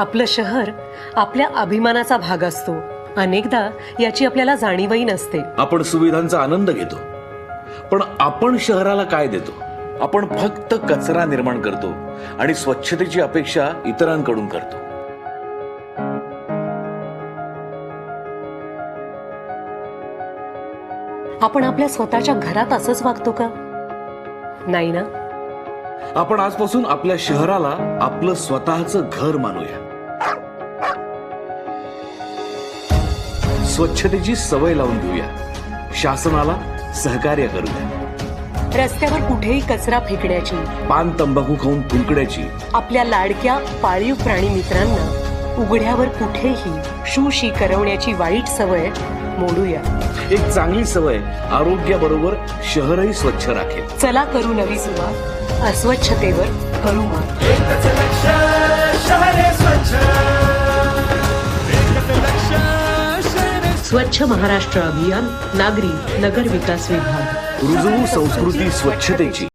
आपलं शहर आपल्या अभिमानाचा भाग असतो. अनेकदा याची आपल्याला जाणीवही नसते. आपण सुविधांचा आनंद घेतो, पण आपण शहराला काय देतो? आपण फक्त कचरा निर्माण करतो आणि स्वच्छतेची अपेक्षा इतरांकडून करतो. आपण आपल्या स्वतःच्या घरात असंच वागतो का? नाही ना. आपण आजपासून आपल्या शहराला आपलं स्वतःचं घर मानूया. स्वच्छतेची सवय लावून घेऊया. शासनाला सहकार्य करूया. रस्त्यावर कुठेही कचरा फेकण्याची, पान तंबाखू खाऊन थुंकण्याची, आपल्या लाडक्या पाळीव प्राणी मित्रांना उघड्यावर कुठेही शूशी करवण्याची वाईट सवय मोडूया. एक चांगली सवय आरोग्याबरोबर शहरही स्वच्छ राखेल. चला करू नवी सुरुवात. अस्वच्छतेवर करू मात. एकच लक्ष, शहरे स्वच्छ. एकच लक्ष, शहरे स्वच्छ महाराष्ट्र अभियान, नागरी नगर विकास विभाग. रुजवू संस्कृती स्वच्छतेची.